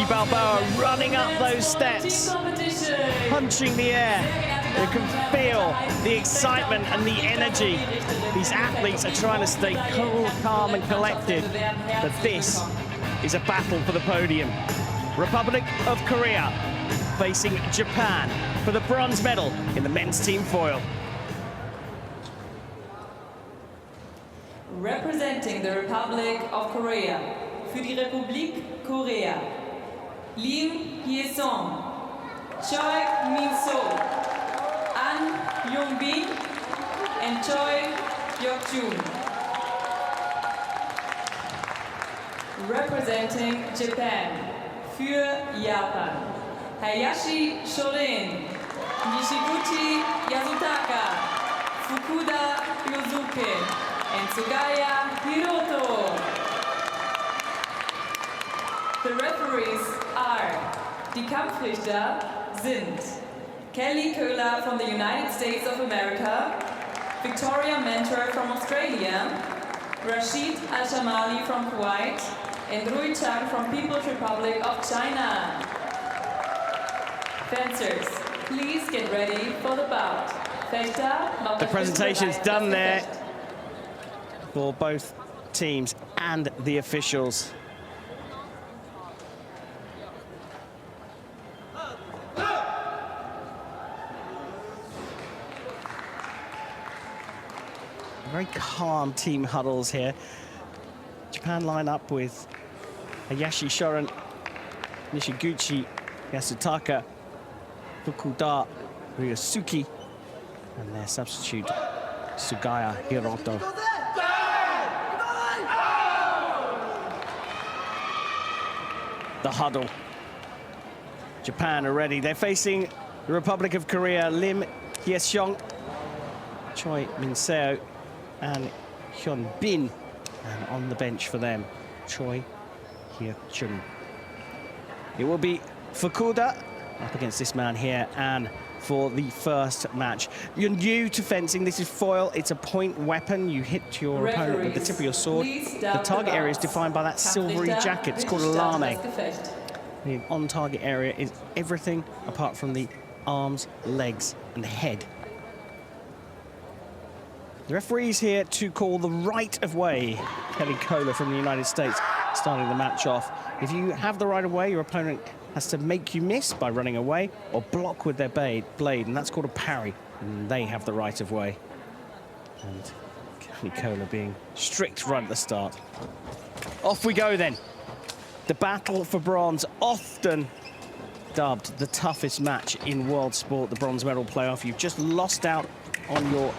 Balboa running up those steps, punching the air. You can feel the excitement and the energy. These athletes are trying to stay cool, calm and collected, but this is a battle for the podium. Republic of Korea facing Japan for the bronze medal in the men's team foil. Representing the Republic of Korea, für die Republik Korea, LIM Hyeseong, CHOI Minseo, Hyeonbhin, and CHOI Hyeokjun. Representing Japan, für Japan, HAYASHI Shoren, NISHIGUCHI Yasutaka, FUKUDA Ryosuke, and SUGAYA Hiroto. The referees are, die Kampfrichter sind Kelly Köhler from the United States of America, Victoria Mentor from Australia, Rashid Al-Shamali from Kuwait, and Rui Chang from People's Republic of China. Fencers, please get ready for the bout. Fechter, the presentation's done there for both teams and the officials. Very calm team huddles here. Japan line up with HAYASHI Shoren, NISHIGUCHI Yasutaka, FUKUDA Ryosuke, and their substitute SUGAYA Hiroto. The huddle. Japan are ready. They're facing the Republic of Korea, LIM Hyeseong, CHOI Minseo, and Hyeonbhin. And on the bench for them, CHOI Hyeokjun. It will be FUKUDA up against this man here, and for the first match. You're new to fencing. This is foil. It's a point weapon. You hit your opponent with the tip of your sword. The target area is defined by that silvery jacket. It's called a lame. The on-target area is everything apart from the arms, legs, and head. The referee's here to call the right of way. Kelly Köhler from the United States starting the match off. If you have the right of way, your opponent has to make you miss by running away or block with their blade, and that's called a parry, and they have the right of way. And Kelly Köhler being strict right at the start. Off we go then. The battle for bronze, often dubbed the toughest match in world sport, the bronze medal playoff. You've just lost out on your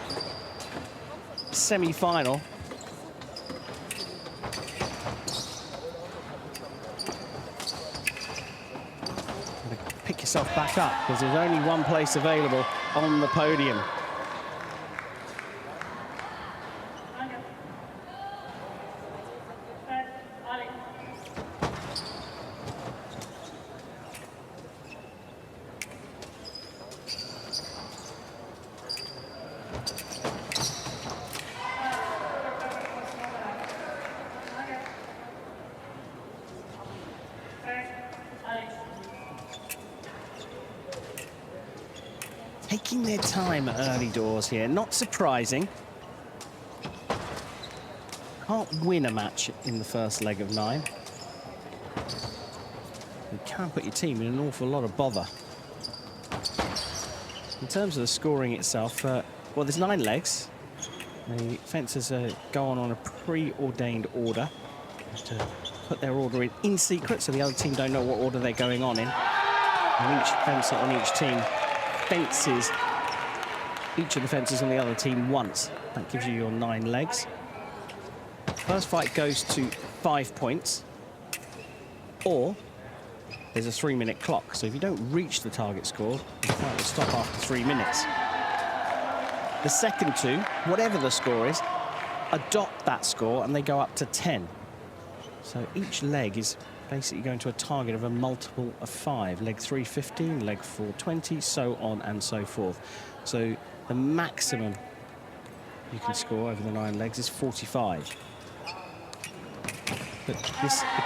semi-final. Pick yourself back up, because there's only one place available on the podium. Taking their time early doors here, not surprising. Can't win a match in the first leg of 9. You can put your team in an awful lot of bother. In terms of the scoring itself, well, there's 9 legs. The fencers go on a preordained order. They have to put their order in secret, so the other team don't know what order they're going on in. And each fencer on each team fences each of the fencers on the other team once. That gives you your 9 legs. First fight goes to 5 points, or there's a 3-minute clock. So if you don't reach the target score, the fight will stop after 3 minutes. The second 2, whatever the score is, adopt that score and they go up to 10. So each leg is basically going to a target of a multiple of 5. Leg 3, 15, leg 4, 20, so on and so forth. So the maximum you can score over the 9 legs is 45. But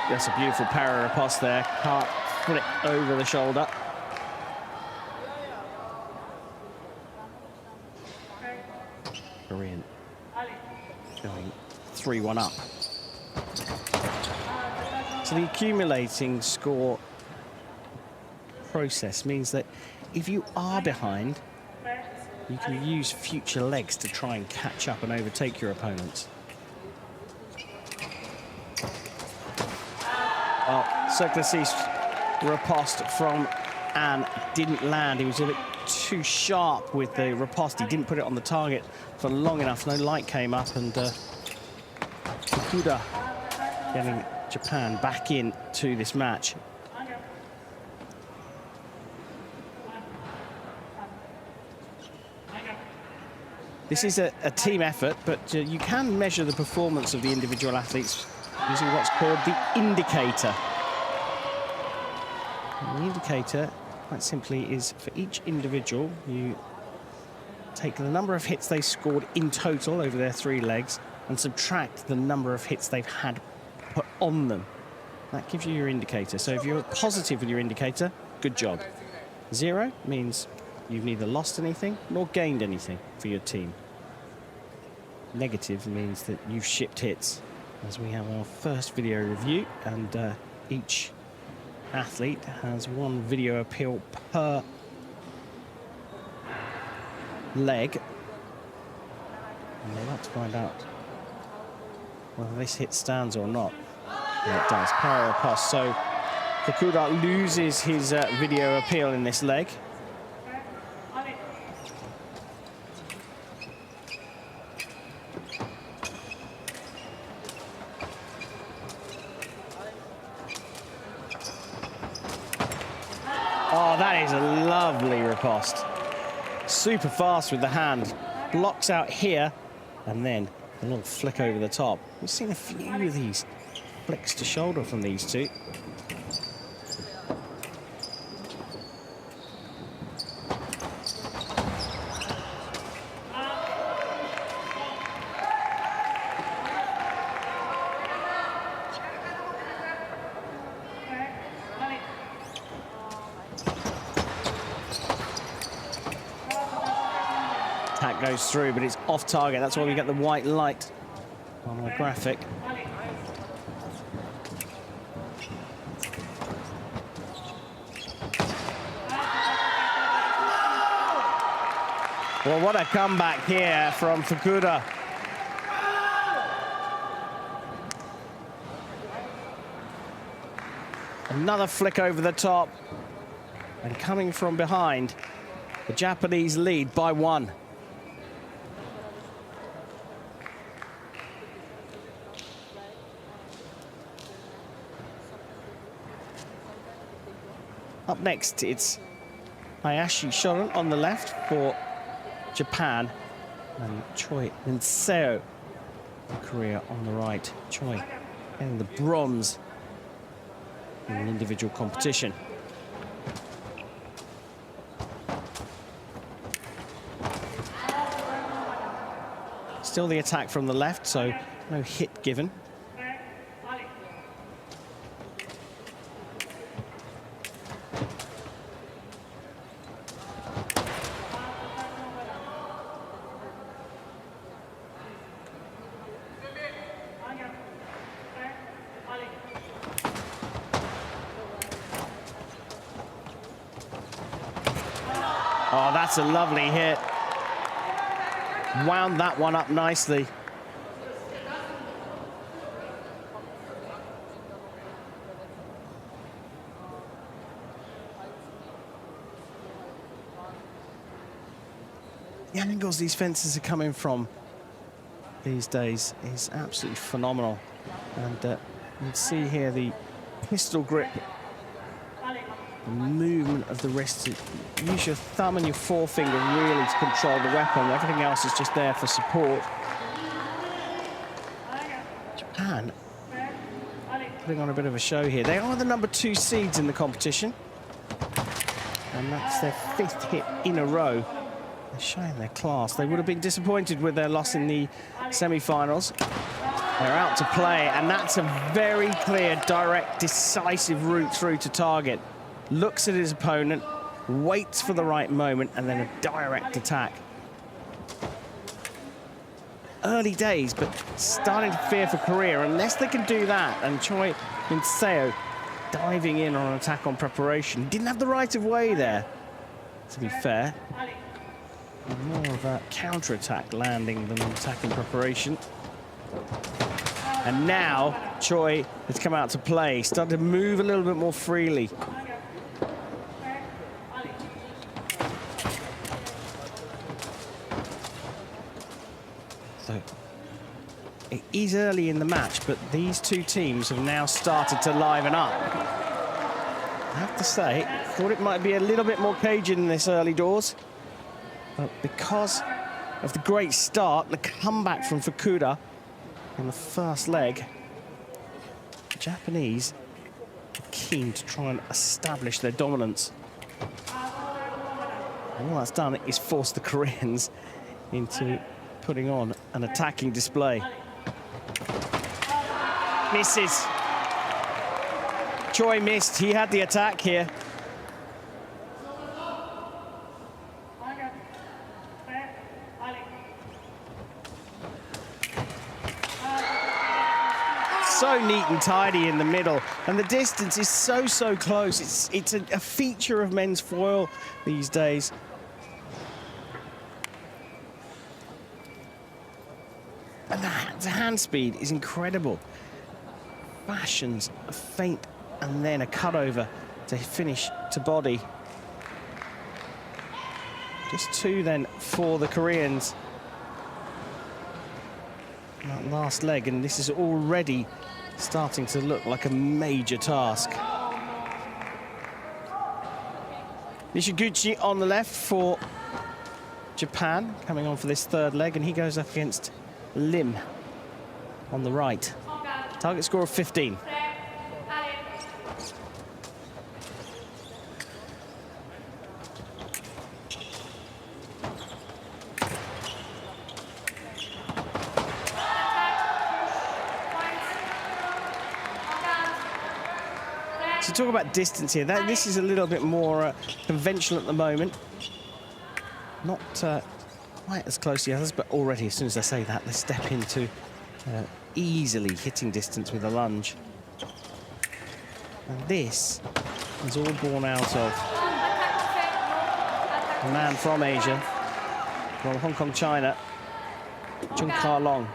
that's a beautiful parry riposte there. Can't flip over the shoulder. Korean going 3-1 up. So the accumulating score process means that if you are behind, you can use future legs to try and catch up and overtake your opponents. Well, Suklasis riposte from An didn't land. He was a bit too sharp with the riposte. He didn't put it on the target for long enough. No light came up, and Fukuda getting Japan back into this match. This is a team effort, but you can measure the performance of the individual athletes using what's called the indicator. And the indicator, quite simply, is for each individual, you take the number of hits they scored in total over their 3 legs and subtract the number of hits they've had put on them. That gives you your indicator. So if you're positive with your indicator, good job. 0 means you've neither lost anything nor gained anything for your team. Negative means that you've shipped hits. As we have our first video review, and each athlete has 1 video appeal per leg. And we'll have to find out whether this hit stands or not. And it does. Power riposte. So Fukuda loses his video appeal in this leg. Oh, that is a lovely riposte. Super fast with the hand. Blocks out here, and then a little flick over the top. We've seen a few of these flicks to shoulder from these two. Attack goes through, but it's off target. That's why we get the white light on the graphic. Well, what a comeback here from Fukuda. Another flick over the top. And coming from behind, the Japanese lead by 1. Up next, it's Hayashi Shoren on the left for Japan, and CHOI Minseo for Korea on the right. CHOI getting the bronze in an individual competition. Still the attack from the left, so no hit given. Oh, that's a lovely hit. Wound that one up nicely. The angles these fences are coming from these days is absolutely phenomenal. And you can see here the pistol grip, the movement of the wrist. Use your thumb and your forefinger really to control the weapon. Everything else is just there for support. Japan putting on a bit of a show here. They are the number 2 seeds in the competition, and that's their 5th hit in a row. They're showing their class. They would have been disappointed with their loss in the semi-finals. They're out to play, and that's a very clear, direct, decisive route through to target. Looks at his opponent, waits for the right moment, and then a direct attack. Early days, but starting to fear for career, unless they can do that. And CHOI Minseo diving in on an attack on preparation. Didn't have the right of way there, to be fair. More of a counter-attack landing than an attack in preparation. And now CHOI has come out to play, started to move a little bit more freely. So it is early in the match, but these two teams have now started to liven up. I have to say, thought it might be a little bit more Cajun in this early doors, but because of the great start, the comeback from FUKUDA in the first leg, the Japanese are keen to try and establish their dominance. And all that's done is force the Koreans into putting on an attacking display. Misses. CHOI missed. He had the attack here. So neat and tidy in the middle, and the distance is so close. It's a feature of men's foil these days. And the hand speed is incredible. Fashions a feint and then a cutover to finish to body. Just two then for the Koreans. That last leg, and this is already starting to look like a major task. Nishiguchi on the left for Japan, coming on for this third leg, and he goes up against LIM on the right. Target score of 15. To talk about distance here, this is a little bit more conventional at the moment. Not quite as close to the others, but already, as soon as I say that, they step into easily hitting distance with a lunge. And this is all born out of a man from Asia, from Hong Kong, China, Chung Ka-long.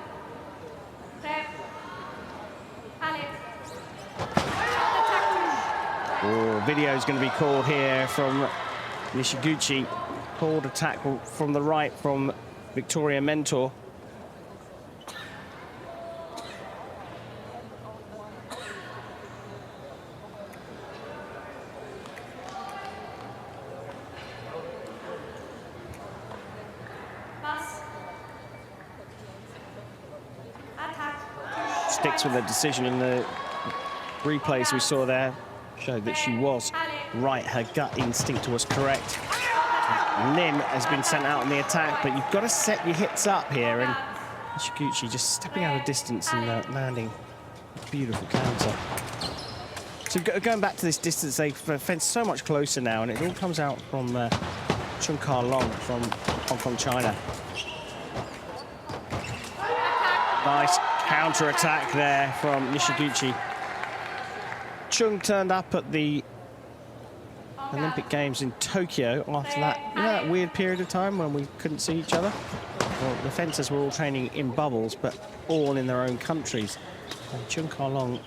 Oh, video is going to be called here from Nishiguchi. Called attack from the right from Victoria Mentor. Sticks with the decision, in the replays we saw there showed that she was right. Her gut instinct was correct. LIM has been sent out on the attack, but you've got to set your hits up here, and Nishiguchi just stepping out of distance and landing a beautiful counter. So going back to this distance, they fence so much closer now, and it all comes out from Chung Ka-long from Hong Kong, China. Nice counter-attack there from Nishiguchi. Chung turned up at the Olympic Games in Tokyo after that, you know, that weird period of time when we couldn't see each other. Well, the fencers were all training in bubbles, but all in their own countries. And Chung Ka-long,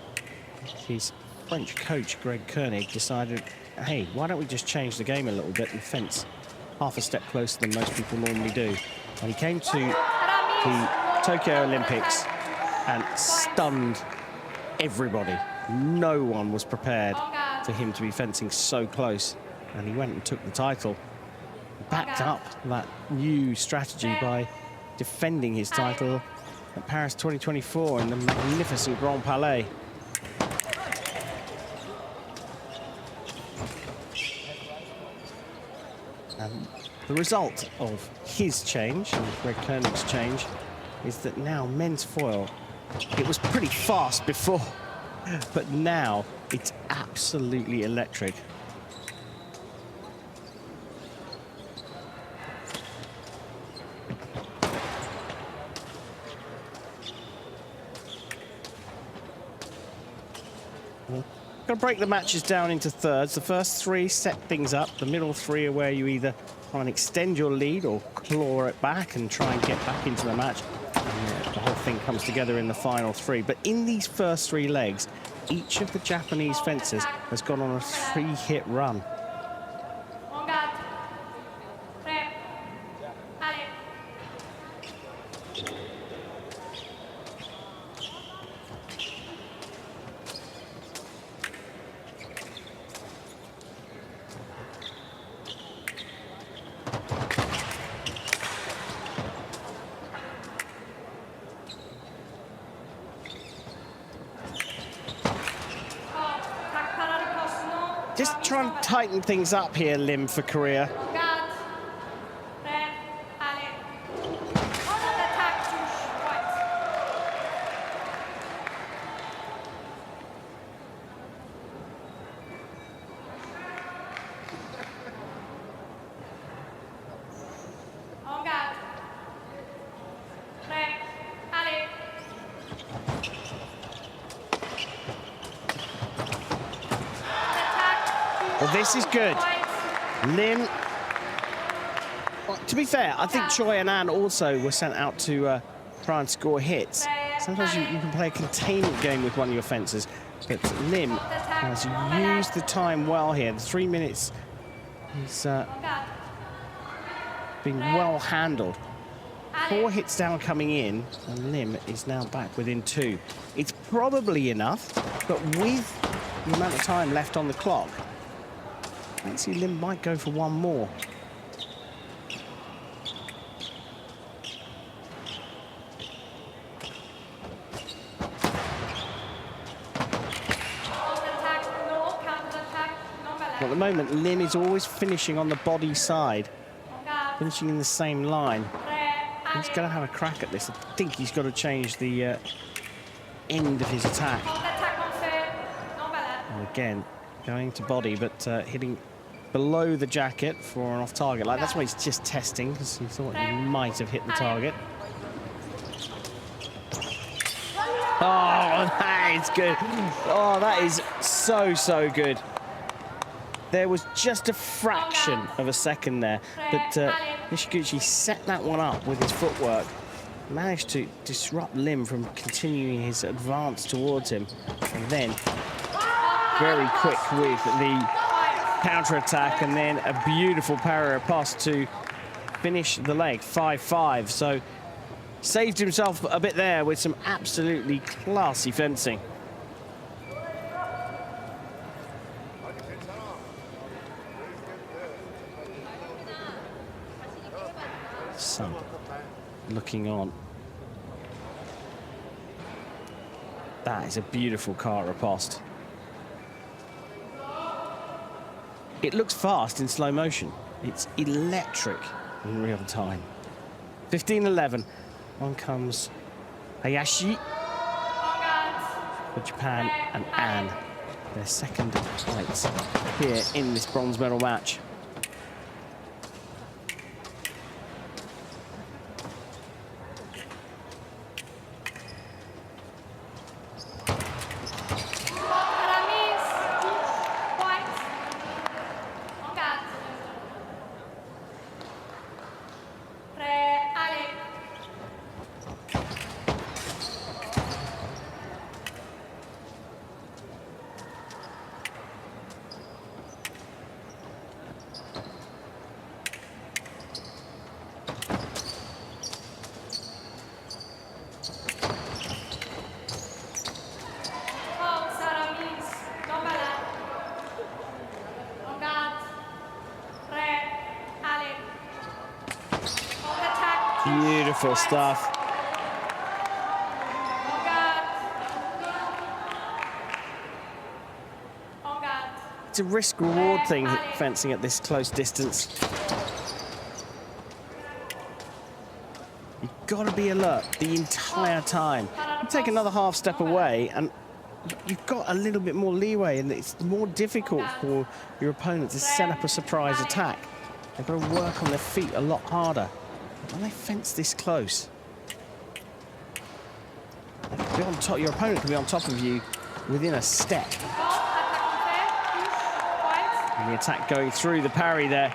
his French coach, Greg Koenig, decided, hey, why don't we just change the game a little bit and fence half a step closer than most people normally do. And he came to the Tokyo Olympics and stunned everybody. No one was prepared for him to be fencing so close, and he went and took the title. Backed up that new strategy by defending his title at Paris 2024 in the magnificent Grand Palais. And the result of his change, and Greg Koenig's change, is that now men's foil It was pretty fast before, but now it's absolutely electric. Got to break the matches down into thirds. The first three set things up. The middle three are where you either try and extend your lead or claw it back and try and get back into the match. And the whole thing comes together in the final three. But in these first three legs, each of the Japanese fencers has gone on a 3-hit run. Just try and tighten things up here, Lim, for Korea. Well, this is good. Lim, well, to be fair, I think Choi and An also were sent out to try and score hits. Sometimes you can play a containment game with one of your fencers, but Lim has used the time well here. The 3 minutes is being well handled. 4 hits down coming in, and Lim is now back within 2. It's probably enough, but with the amount of time left on the clock, I see Lim might go for one more. Well, at the moment, Lim is always finishing on the body side, finishing in the same line. He's going to have a crack at this. I think he's got to change the end of his attack. And again, going to body, but hitting below the jacket for an off-target. Like, that's why he's just testing, because he thought he might have hit the target. Oh, that is good. Oh, that is so, so good. There was just a fraction of a second there, but Nishiguchi set that one up with his footwork, managed to disrupt Lim from continuing his advance towards him, and then very quick with the counter-attack, and then a beautiful parry riposte to finish the leg, 5-5. So saved himself a bit there with some absolutely classy fencing. Sun looking on. That is a beautiful car riposte. It looks fast in slow motion. It's electric in real time. 15-11. On comes Hayashi for Japan and An. Their second fights here in this bronze medal match. Beautiful stuff. It's a risk-reward thing, fencing at this close distance. You've got to be alert the entire time. take another half step away, and you've got a little bit more leeway, and it's more difficult for your opponent to set up a surprise attack. They've got to work on their feet a lot harder. When they fence this close, be on top, your opponent can be on top of you within a step. And the attack going through the parry there.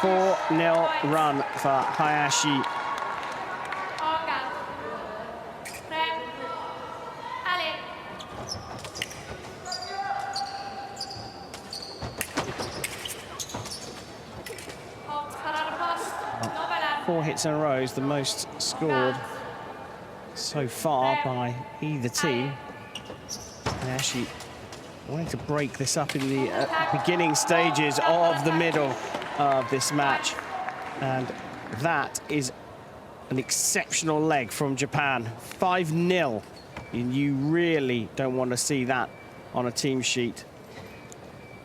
A 4-0 run for Hayashi. Four hits in a row is the most scored so far by either team. Hayashi wanting to break this up in the beginning stages of the middle of this match. And that is an exceptional leg from Japan. 5-0. And you really don't want to see that on a team sheet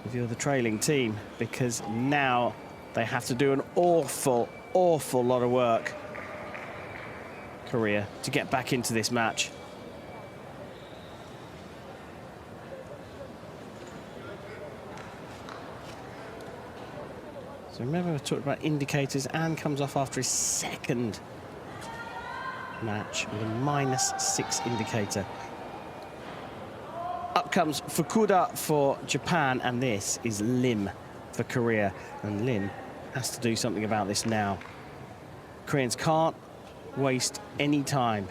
if you're the trailing team, because now they have to do an awful lot of work, Korea, to get back into this match. So remember, we talked about indicators. Ann comes off after his second match with a -6 indicator. Up comes Fukuda for Japan, and this is Lim for Korea. And Lim has to do something about this now. Koreans can't waste any time.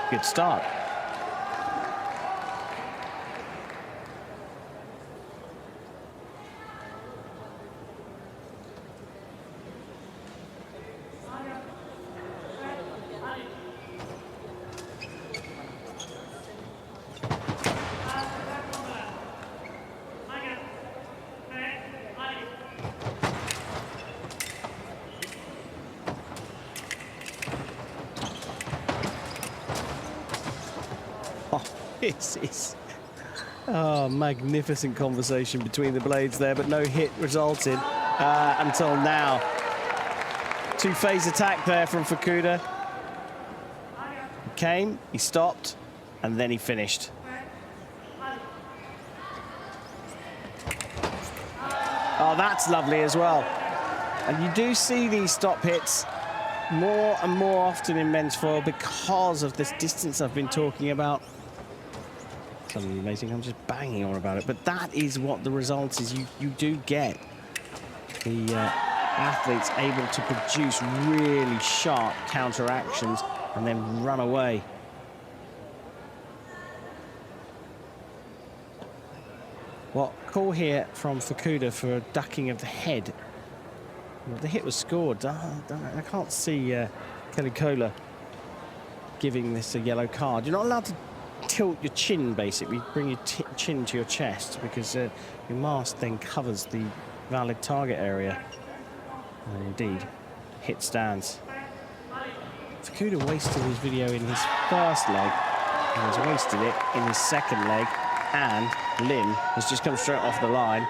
Good start. This is magnificent conversation between the blades there, but no hit resulted until now. Two-phase attack there from Fukuda. He came, he stopped, and then he finished. Oh, that's lovely as well. And you do see these stop hits more and more often in men's foil because of this distance I've been talking about. Something amazing. I'm just banging on about it, but that is what the result is. You do get the athletes able to produce really sharp counter actions and then run away. Well, call here from Fukuda for a ducking of the head. Well, the hit was scored. I can't see Kelly Kohler giving this a yellow card. You're not allowed to tilt your chin, basically. Bring your chin to your chest, because your mask then covers the valid target area. And indeed, hit stands. Fukuda wasted his video in his first leg, and has wasted it in his second leg, and Lim has just come straight off the line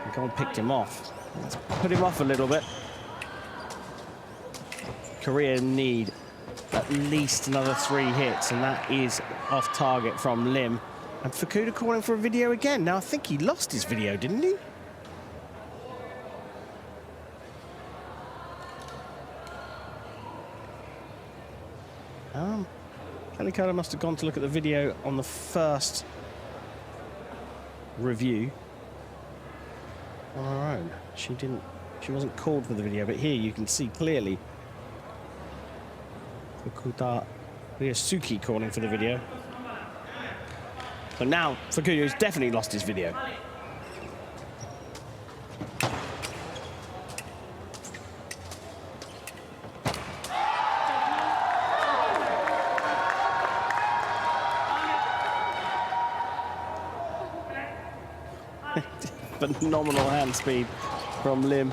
and gone and picked him off. Let's put him off a little bit. Korea need at least another 3 hits, and that is off target from Lim. And Fukuda calling for a video again. Now, I think he lost his video, didn't he? Kelly Kohler must have gone to look at the video on the first review on her own. She wasn't called for the video, but here you can see clearly FUKUDA Ryosuke calling for the video. But now Fukuda has definitely lost his video. Phenomenal hand speed from Lim.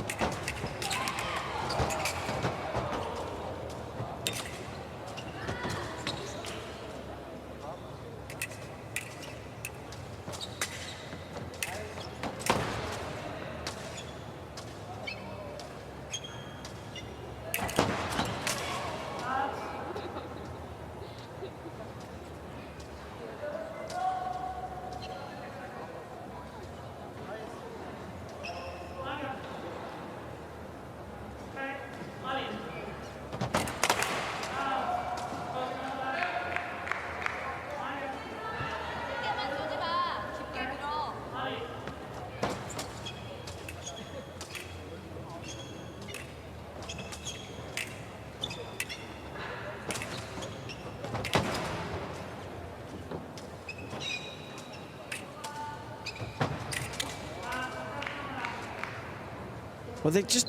Well, they're just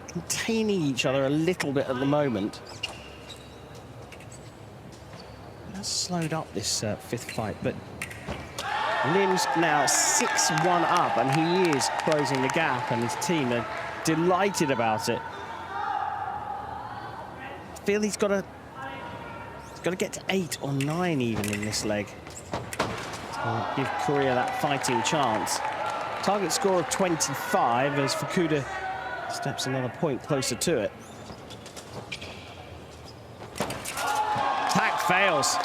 containing each other a little bit at the moment. That's slowed up this fifth fight, but Lim's now 6-1 up, and he is closing the gap, and his team are delighted about it. I feel he's got to get to 8 or 9 even in this leg to give Korea that fighting chance. Target score of 25 as FUKUDA steps another point closer to it. Attack fails.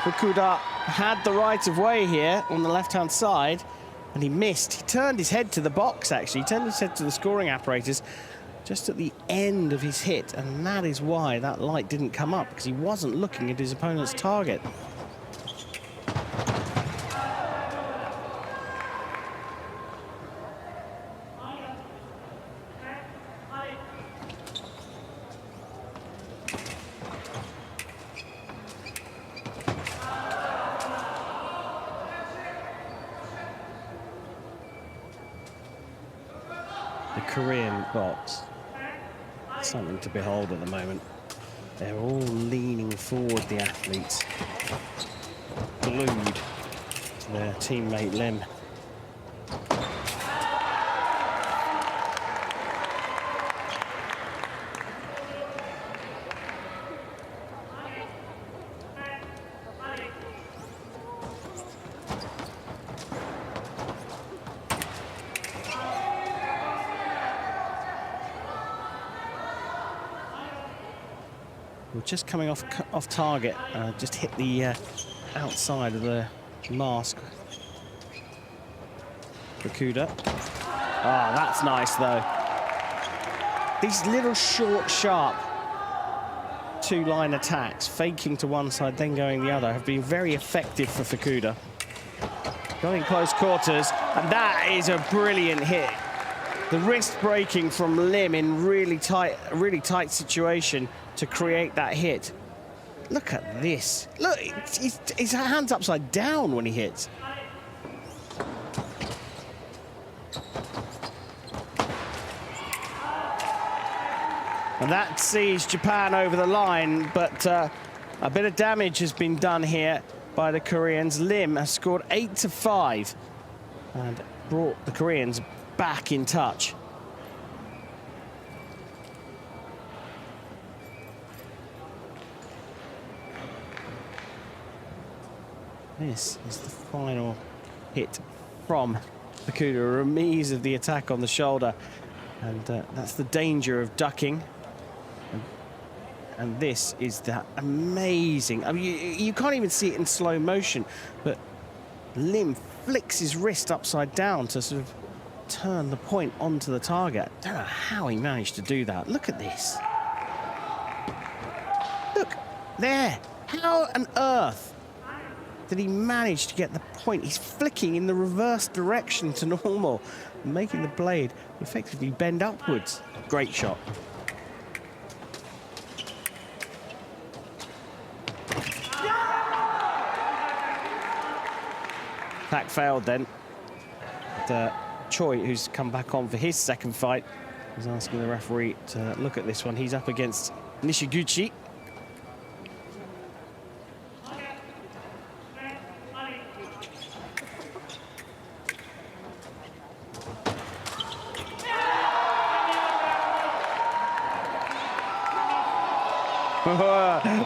FUKUDA had the right of way here on the left-hand side, and he missed. He turned his head to the box, actually. He turned his head to the scoring apparatus just at the end of his hit, and that is why that light didn't come up, because he wasn't looking at his opponent's target. The Korean box, something to behold at the moment. They're all leaning forward, the athletes, glued to their teammate Lim. We're just coming off target, just hit the outside of the mask. FUKUDA. Ah, that's nice though. These little short, sharp two-line attacks, faking to one side, then going the other, have been very effective for FUKUDA. Going close quarters, and that is a brilliant hit. The wrist breaking from Lim in really tight situation to create that hit. Look at this. Look, his hand's upside down when he hits. And that sees Japan over the line, but a bit of damage has been done here by the Koreans. Lim has scored 8-5 and brought the Koreans back in touch. This is the final hit from FUKUDA, a remise of the attack on the shoulder. And that's the danger of ducking. And this is that amazing, I mean, you can't even see it in slow motion, but Lim flicks his wrist upside down to sort of turn the point onto the target. I don't know how he managed to do that. Look at this. Look, there. How on earth did he manage to get the point? He's flicking in the reverse direction to normal, making the blade effectively bend upwards. Great shot. Attack failed then. But, Choi, who's come back on for his second fight, is asking the referee to look at this one. He's up against Nishiguchi.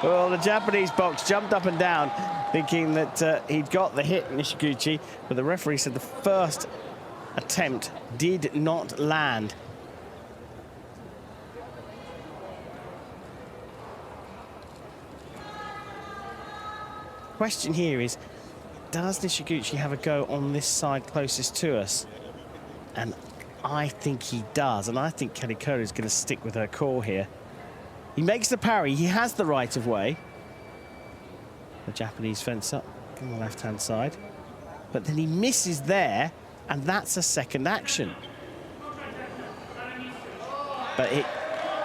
Well, the Japanese box jumped up and down, thinking that he'd got the hit, Nishiguchi, but the referee said the first attempt did not land. question here is, does Nishiguchi have a go on this side closest to us? And I think he does, and I think Kelly Koda is going to stick with her call here. He makes the parry. He has the right of way. The Japanese fencer on the left-hand side. But then he misses there, and that's a second action. But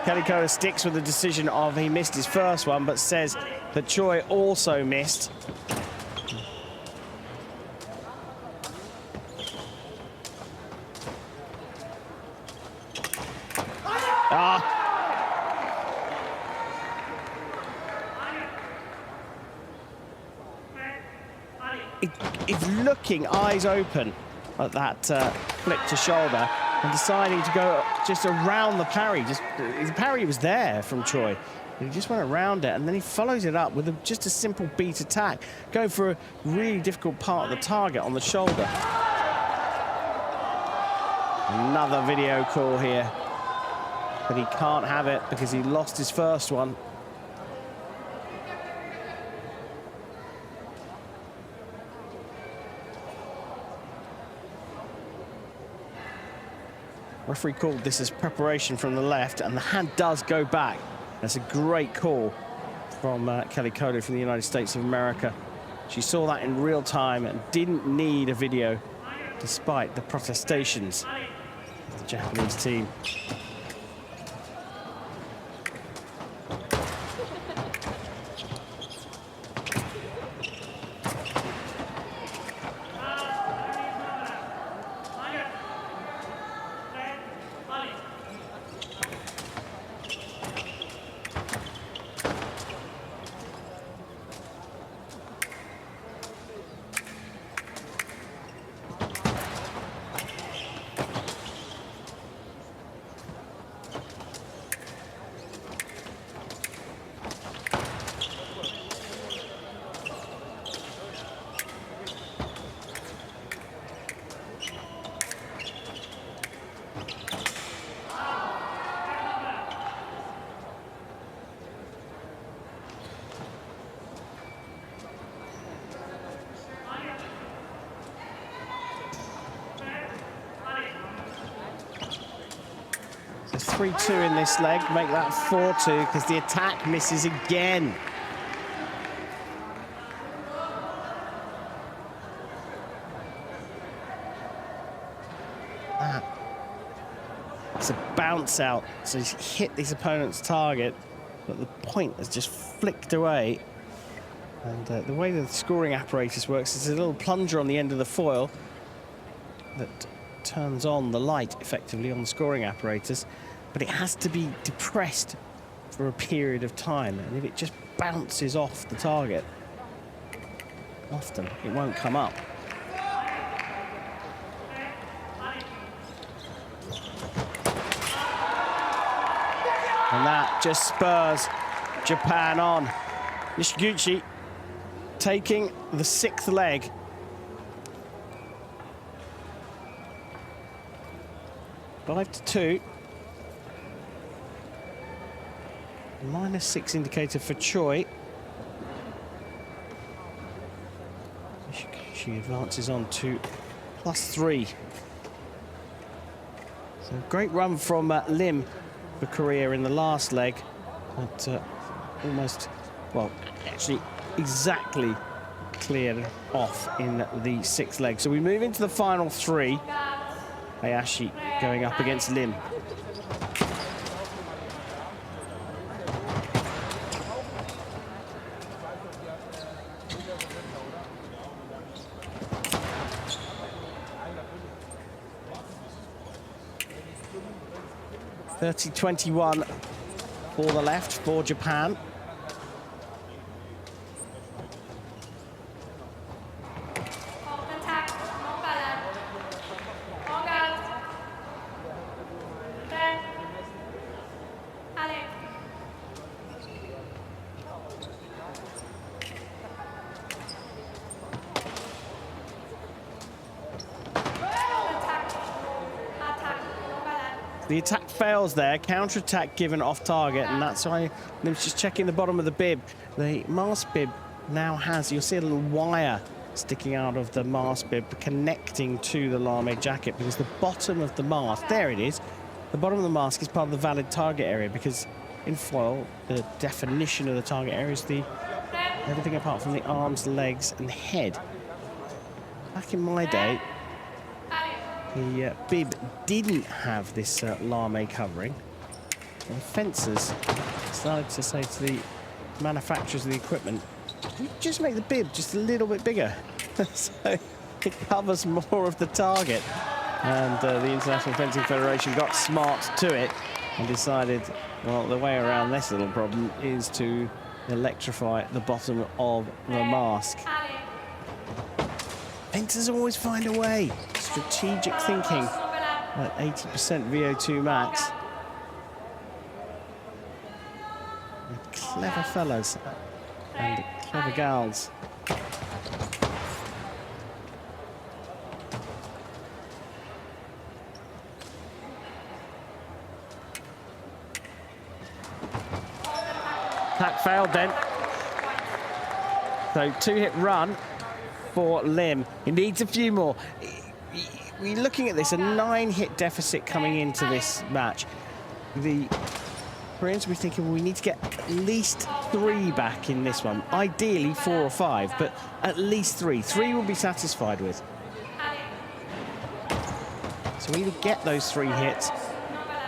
Kelly Koda sticks with the decision of he missed his first one, but says that Choi also missed. He's looking eyes open at that flick to shoulder and deciding to go just around the parry. The parry was there from Choi. He just went around it, and then he follows it up with just a simple beat attack, going for a really difficult part of the target on the shoulder. Another video call here, but he can't have it because he lost his first one. Referee called this as preparation from the left, and the hand does go back. That's a great call from Kelly Koda from the United States of America. She saw that in real time and didn't need a video, despite the protestations of the Japanese team. So 3-2 in this leg, make that 4-2 because the attack misses again. It's a bounce out, so he's hit his opponent's target, but the point has just flicked away. And the way the scoring apparatus works is a little plunger on the end of the foil that turns on the light effectively on the scoring apparatus, but it has to be depressed for a period of time, and if it just bounces off the target, often it won't come up. And that just spurs Japan on. Nishiguchi taking the 6th leg. -2. -6 indicator for Choi. She advances on to +3. So great run from Lim for Korea in the last leg, but almost, well, actually exactly cleared off in the 6th leg. So we move into the final 3. Hayashi going up against Lim. (30-21) for the left for Japan. The attack fails there, counter-attack given off target, and that's why Lim's just checking the bottom of the bib. The mask bib now has, you'll see a little wire sticking out of the mast bib connecting to the lame jacket, because the bottom of the mast, there it is, the bottom of the mask is part of the valid target area, because in foil, the definition of the target area is everything apart from the arms, legs and head. Back in my day, the bib didn't have this lame covering. And fencers started to say to the manufacturers of the equipment, you just make the bib just a little bit bigger so it covers more of the target. And the International Fencing Federation got smart to it and decided, well, the way around this little problem is to electrify the bottom of the mask. Fencers always find a way. Strategic thinking at 80% VO2 max. They're clever fellas and clever gals. Attack failed then. So 2-hit run for LIM. He needs a few more. We're looking at this, a 9-hit deficit coming into this match. The Koreans will be thinking, well, we need to get at least 3 back in this one. Ideally 4 or 5, but at least 3. 3 will be satisfied with. So either get those 3 hits,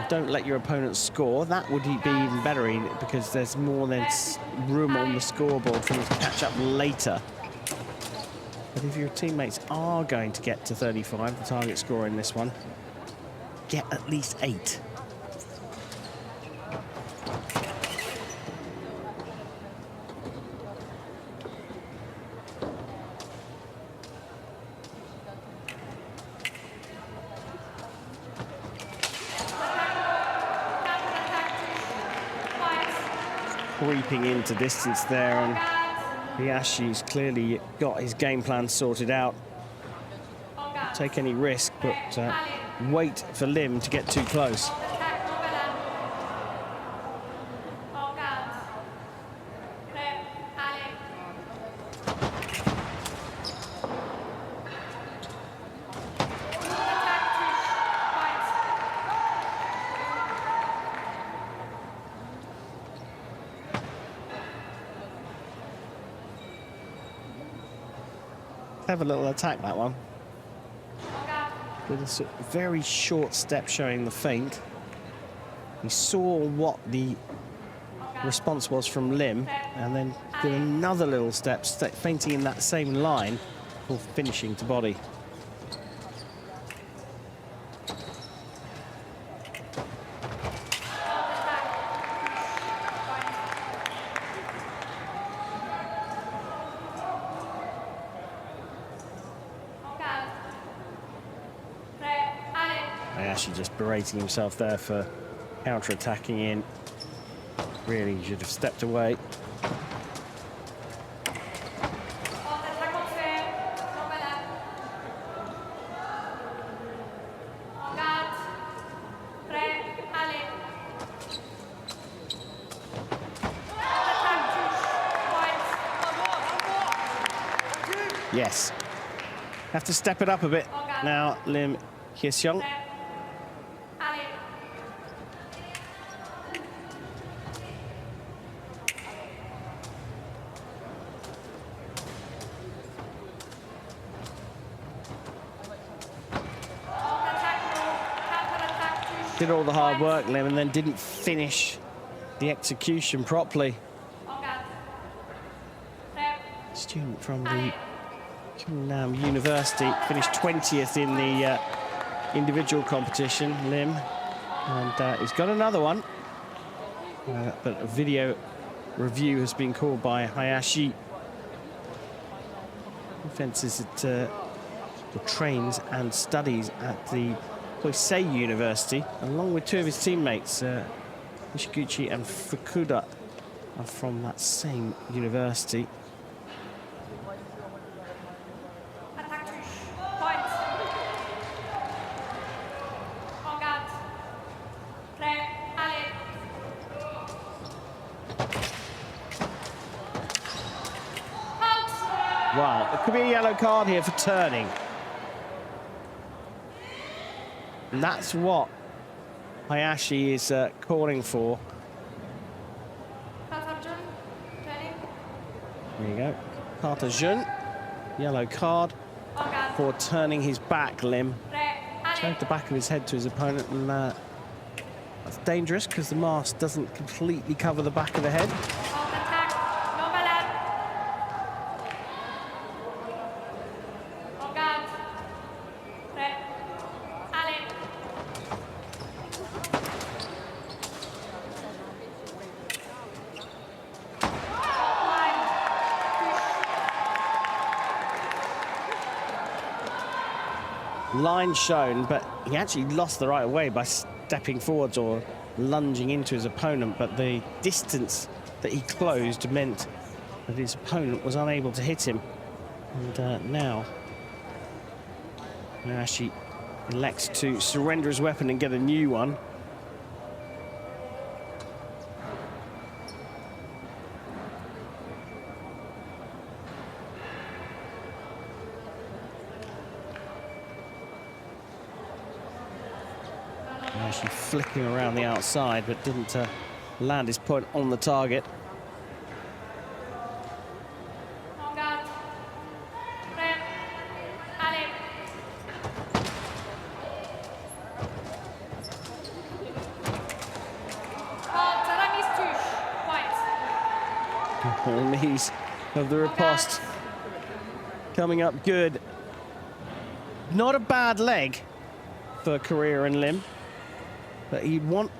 don't let your opponent score. That would be even better because there's more than room on the scoreboard for them to catch up later. But if your teammates are going to get to 35, the target score in this one, get at least 8. Creeping into distance there, and Hayashi's clearly got his game plan sorted out. Not take any risk, but wait for LIM to get too close. Have a little attack, that one. With a very short step showing the feint. He saw what the response was from LIM, and then did another little step feinting in that same line before finishing to body. Hayashi just berating himself there for counter-attacking in. Really, he should have stepped away. Yes. Have to step it up a bit now, LIM Hyeseong. Did all the hard work, LIM, and then didn't finish the execution properly. Student from the Kyungnam University finished 20th in the individual competition, LIM, and he's got another one. But a video review has been called by Hayashi. He fences at the trains and studies at the Hosei University, along with 2 of his teammates, NISHIGUCHI and FUKUDA, are from that same university. Well, it could be a yellow card here for turning. And that's what Hayashi is calling for. There you go. Hyeokjun, yellow card for turning his back, Lim. Showed the back of his head to his opponent, and that's dangerous because the mask doesn't completely cover the back of the head. Line shown, but he actually lost the right of way by stepping forwards or lunging into his opponent, but the distance that he closed meant that his opponent was unable to hit him. And now Hayashi elects to surrender his weapon and get a new one. Actually flicking around the outside, but didn't land his point on the target. Knees of the riposte coming up good. Not a bad leg for Korea and Lim, but he'd want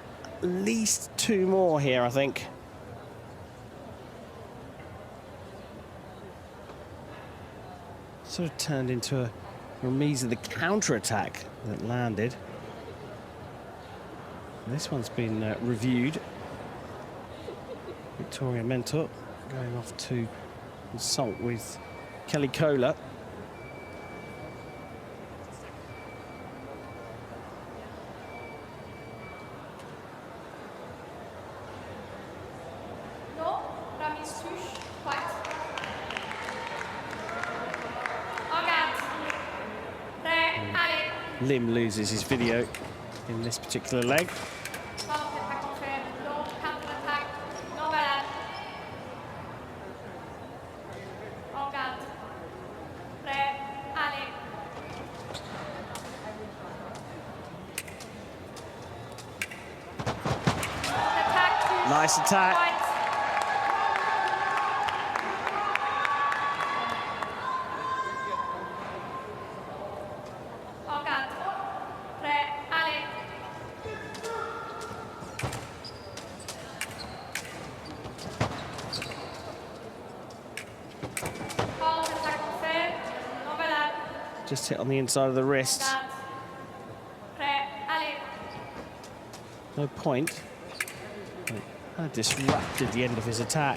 at least two more here, I think. Sort of turned into a remise of the counter-attack that landed. This one's been reviewed. Victoria Mentor going off to consult with Kelly Kohler. Lim loses his video in this particular leg. Nice attack. Just hit on the inside of the wrist. No point. Kind of disrupted the end of his attack.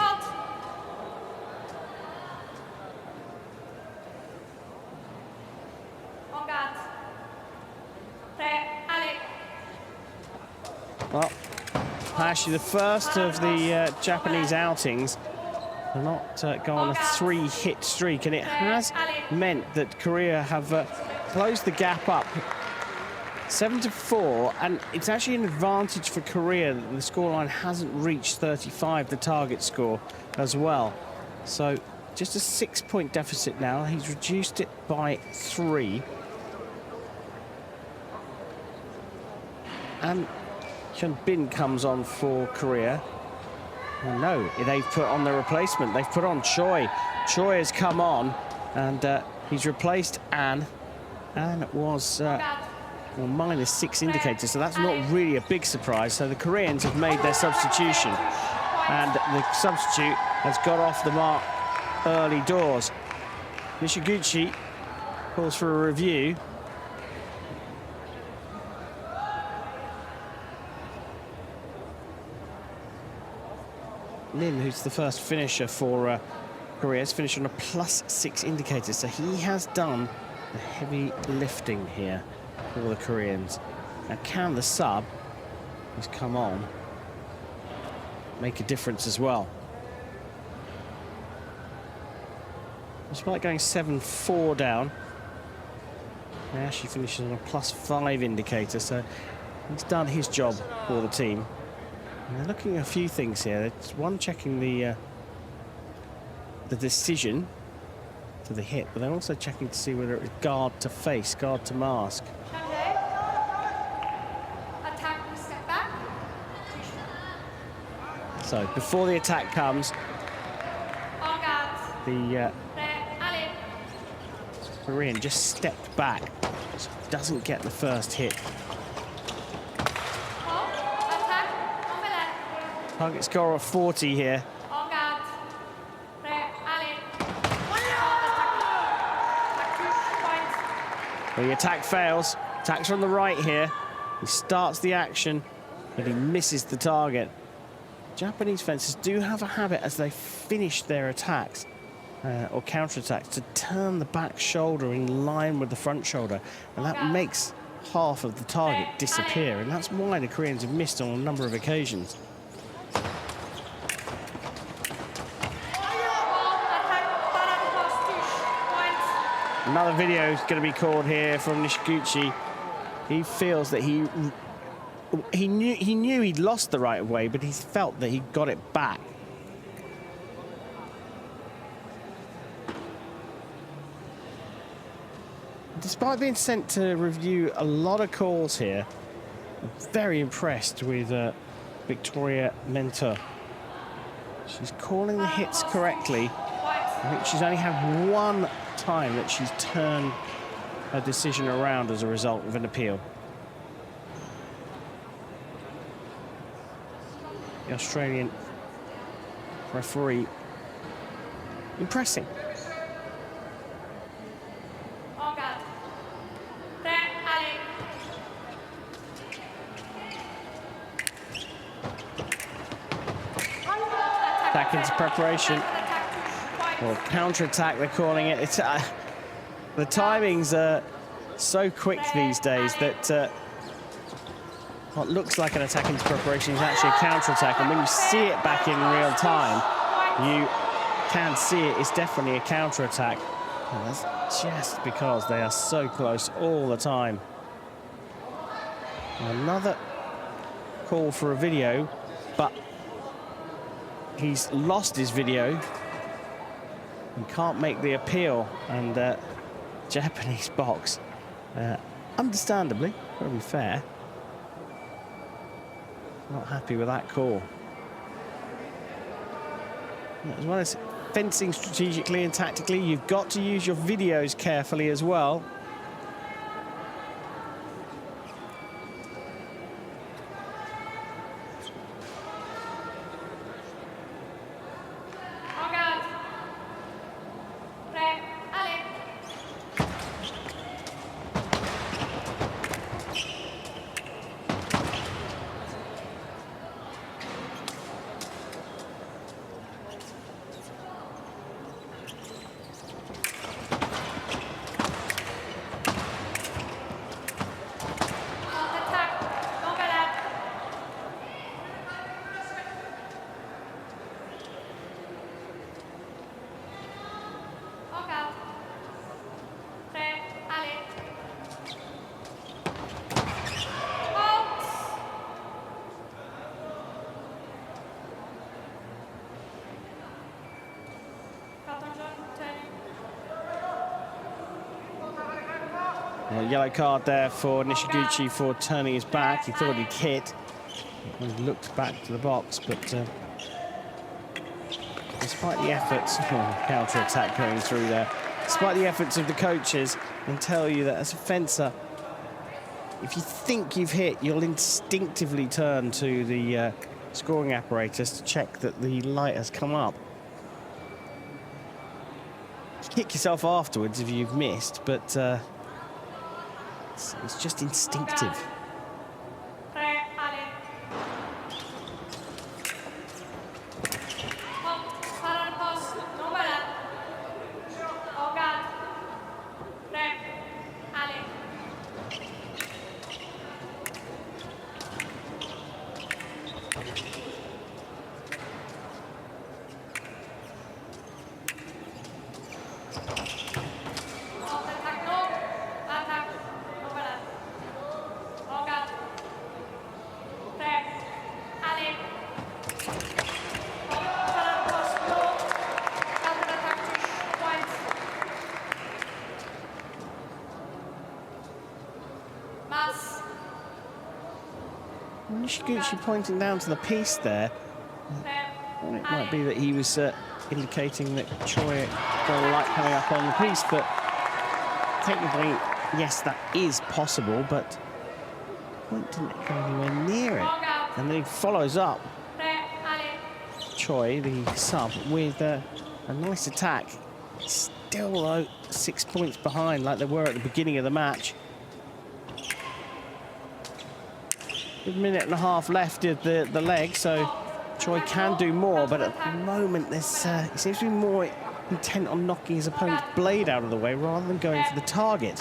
Well, Hayashi, the first of the Japanese outings, will not go on a 3-hit streak, and it has meant that Korea have closed the gap up 7-4, and it's actually an advantage for Korea that the scoreline hasn't reached 35, the target score, as well. So just a 6-point deficit now. He's reduced it by 3. And Hyeonbhin comes on for Korea. Oh, no, they've put on the replacement. They've put on CHOI. CHOI has come on, and he's replaced An. An was well, -6 indicators, so that's not really a big surprise. So the Koreans have made their substitution, and the substitute has got off the mark early doors. Nishiguchi calls for a review. Lim, who's the first finisher for Korea, has finished on a +6 indicator, so he has done the heavy lifting here for the Koreans. Now, can the sub, who's come on, make a difference as well? Despite going 7-4 down, Hayashi finishes on a +5 indicator, so he's done his job for the team. And they're looking at a few things here. It's one, checking the decision to the hit, but they're also checking to see whether it was guard to face, guard to mask. Okay. Attack, step back. So before the attack comes, On guard. the Ali. Korean just stepped back, so doesn't get the first hit. Attack. On the left. Target score of 40 here. On guard. Ali. Well, the attack fails. Attack's from the right here. He starts the action, but he misses the target. Japanese fencers do have a habit as they finish their attacks or counterattacks to turn the back shoulder in line with the front shoulder, and that makes half of the target disappear, and that's why the Koreans have missed on a number of occasions. Another video is going to be called here from Nishiguchi. He feels that he knew he'd lost the right of way, but he felt that he got it back. Despite being sent to review a lot of calls here, I'm very impressed with Victoria Mentor. She's calling the hits correctly. I think she's only had one time that she's turned her decision around as a result of an appeal. The Australian referee impressing. Back into preparation. Or counter-attack, they're calling it. It's, the timings are so quick these days that what looks like an attack into preparation is actually a counter-attack. And when you see it back in real time, you can see it. It's definitely a counter-attack. And that's just because they are so close all the time. Another call for a video, but he's lost his video and can't make the appeal, and Japanese box, understandably, got to be fair, not happy with that call. As well as fencing strategically and tactically, you've got to use your videos carefully as well. A yellow card there for Nishiguchi for turning his back. He thought he'd hit. He looked back to the box, but despite the efforts, counter-attack going through there, despite the efforts of the coaches, and tell you that as a fencer, if you think you've hit, you'll instinctively turn to the scoring apparatus to check that the light has come up. Kick yourself afterwards if you've missed, but it's just instinctive. Nishiguchi pointing down to the piece there. Well, it might be that he was indicating that Choi don't like coming up on the piece, but technically, yes, that is possible, but point didn't go anywhere near it. And then he follows up Choi, the sub, with a nice attack. Still, though, 6 points behind like they were at the beginning of the match. A minute and a half left of the leg, so Choi can do more, but at the moment there's he seems to be more intent on knocking his opponent's blade out of the way rather than going for the target.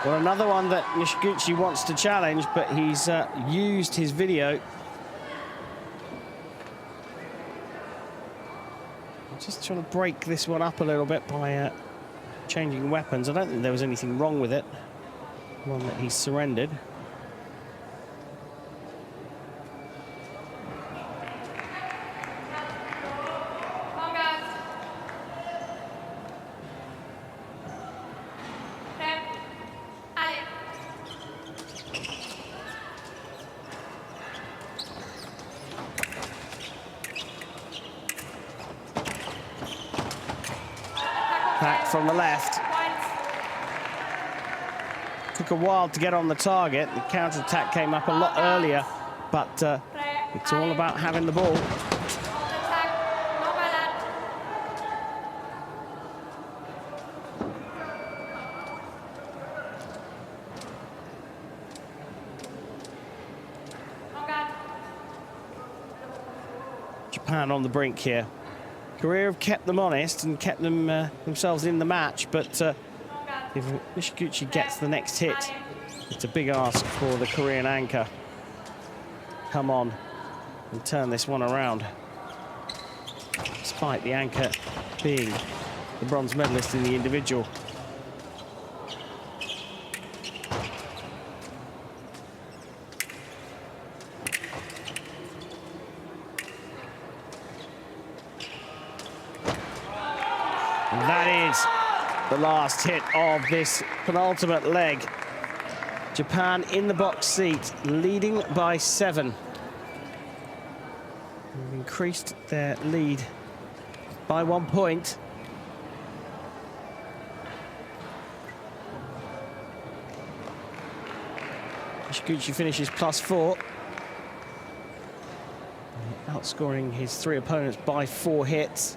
Well, another one that Nishiguchi wants to challenge, but he's used his video. Just trying to break this one up a little bit by changing weapons. I don't think there was anything wrong with it. One that he surrendered. Back from the left. Took a while to get on the target. The counter-attack came up a lot earlier, but it's all about having the ball. Japan on the brink here. Korea have kept them honest and kept them themselves in the match, but if Nishiguchi gets the next hit, it's a big ask for the Korean anchor. Come on and turn this one around. Despite the anchor being the bronze medalist in the individual. That is the last hit of this penultimate leg. Japan in the box seat, leading by 7. They've increased their lead by 1 point. Nishiguchi finishes +4. Outscoring his 3 opponents by 4 hits.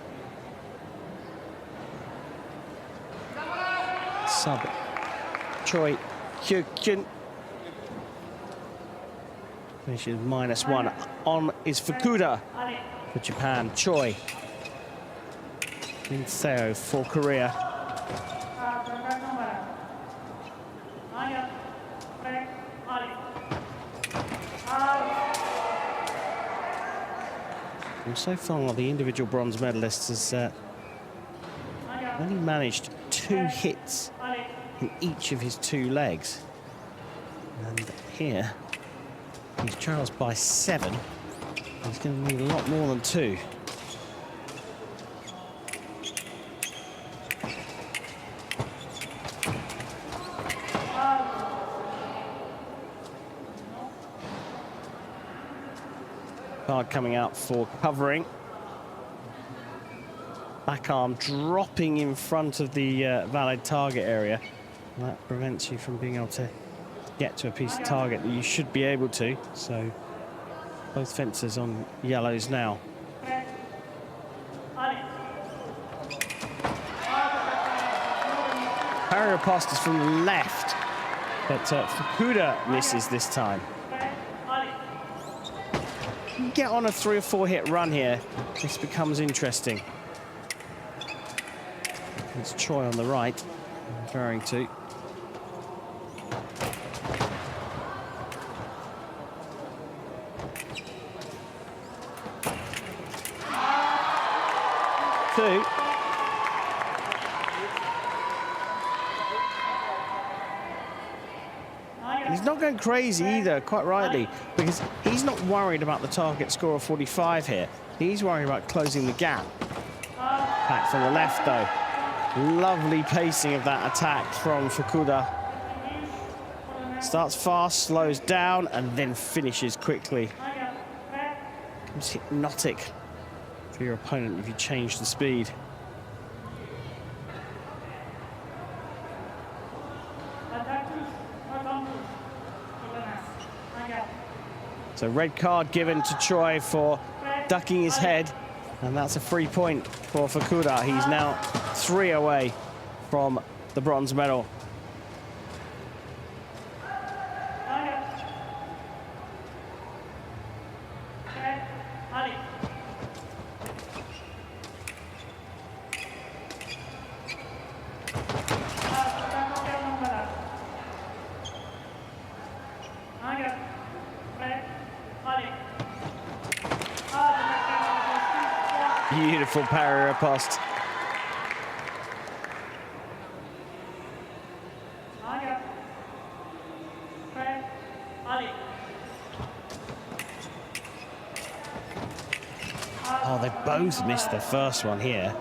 Sub CHOI Hyeokjun finishes -1. On is FUKUDA for Japan. CHOI Minseo for Korea. And so far, the individual bronze medalist has only managed 2 hits in each of his 2 legs. And here, he's trails by 7. He's going to need a lot more than 2. Card coming out for covering. Back arm dropping in front of the valid target area. And that prevents you from being able to get to a piece of target that you should be able to. So both fencers on yellows now. Parry riposte is from the left, but FUKUDA misses this time. You get on a 3 or 4 hit run here, this becomes interesting. It's Choi on the right, I'm referring to. He's not going crazy either, quite rightly, because he's not worried about the target score of 45 here. He's worried about closing the gap. Back from the left, though. Lovely pacing of that attack from Fukuda. Starts fast, slows down, and then finishes quickly. It's hypnotic for your opponent if you change the speed. So red card given to Choi for ducking his head, and that's a free point for Fukuda. He's now 3 away from the bronze medal. Beautiful parry riposte. Oh, they both missed the first one here.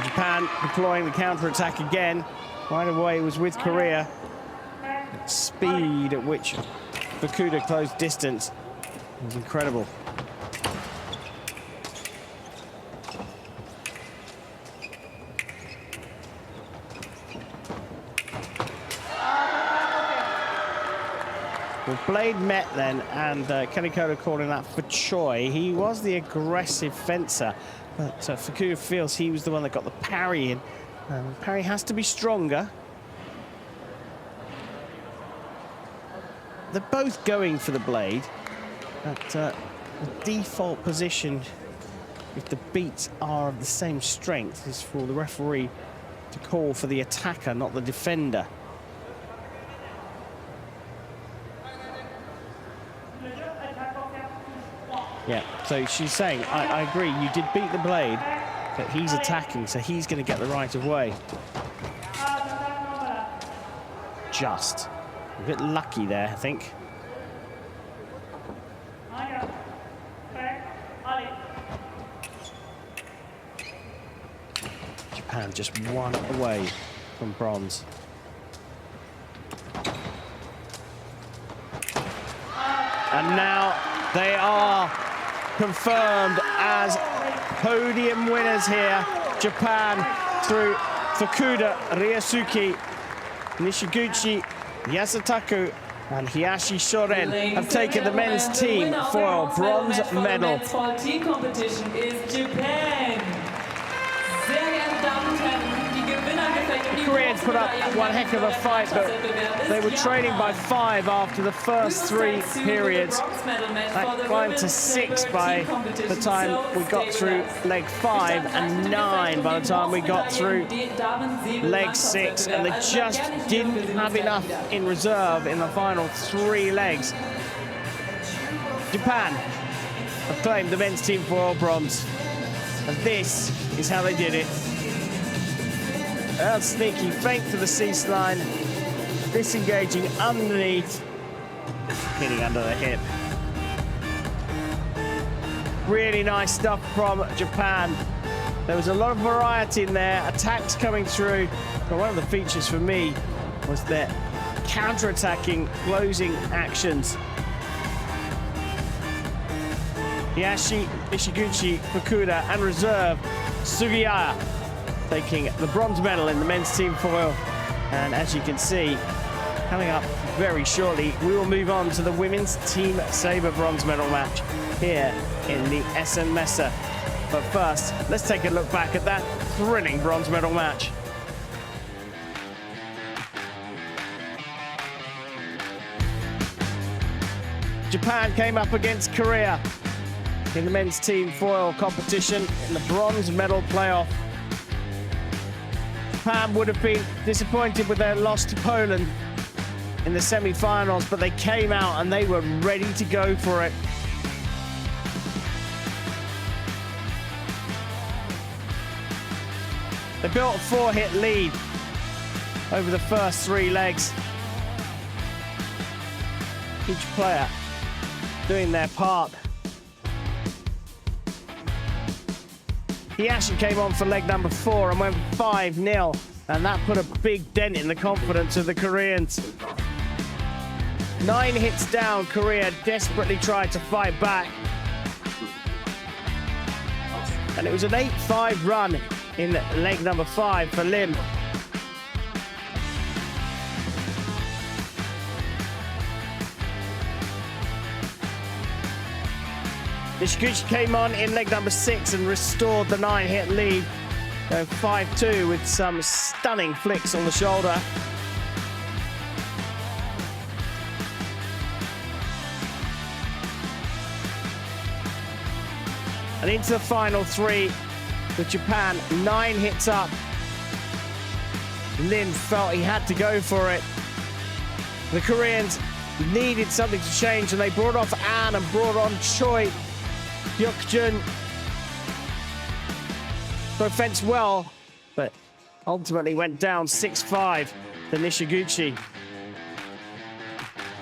Japan deploying the counter-attack again. Right away was with Korea. Speed at which Fukuda closed distance was incredible. Well, blade met then, and Kelly Koda calling that for Choi. He was the aggressive fencer, but Fukuda feels he was the one that got the parry in. Parry has to be stronger. They're both going for the blade, but the default position, if the beats are of the same strength, is for the referee to call for the attacker, not the defender. Yeah, so she's saying, I agree, you did beat the blade, but he's attacking, so he's going to get the right of way. Just. A bit lucky there, I think. Japan just 1 away from bronze. And now they are confirmed as podium winners here. Japan through Fukuda Ryosuke, Nishiguchi Yasutaka and Hayashi Shoren have taken the men's team foil bronze medal. Team competition is Japan. Sehr geehrte Damen und Herren, die Gewinner gefechten The Koreans put up one heck of a fight, but they were trailing by 5 after the first 3 periods. That climbed to 6 by the time we got through leg 5 and 9 by the time we got through leg 6, and they just didn't have enough in reserve in the final 3 legs. Japan have claimed the men's team foil bronze, and this is how they did it. Out sneaky, feint to the cease line, disengaging underneath, hitting under the hip. Really nice stuff from Japan. There was a lot of variety in there, attacks coming through, but one of the features for me was their counter-attacking, closing actions. Hayashi, Nishiguchi, Fukuda, and reserve Sugaya taking the bronze medal in the men's team foil. And as you can see, coming up very shortly, we will move on to the women's team saber bronze medal match here in the SN Messe. But first, let's take a look back at that thrilling bronze medal match. Japan came up against Korea in the men's team foil competition in the bronze medal playoff. Japan would have been disappointed with their loss to Poland in the semi-finals, but they came out and they were ready to go for it. They built a 4-hit lead over the first 3 legs. Each player doing their part. Hyeyashi came on for leg number 4 and went 5-0, and that put a big dent in the confidence of the Koreans. 9 hits down, Korea desperately tried to fight back. And it was an 8-5 run in leg number 5 for LIM. Nishiguchi came on in leg number 6 and restored the 9-hit lead. 5-2 with some stunning flicks on the shoulder. And into the final 3 with Japan 9 hits up. Lim felt he had to go for it. The Koreans needed something to change, and they brought off An and brought on CHOI Hyeokjun. Both fenced well, but ultimately went down 6-5 to Nishiguchi.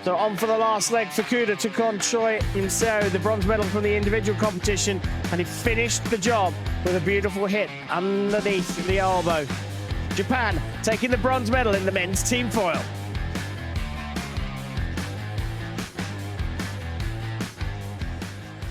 So on for the last leg, FUKUDA took on CHOI Minseo, the bronze medal from the individual competition, and he finished the job with a beautiful hit underneath the elbow. Japan taking the bronze medal in the men's team foil.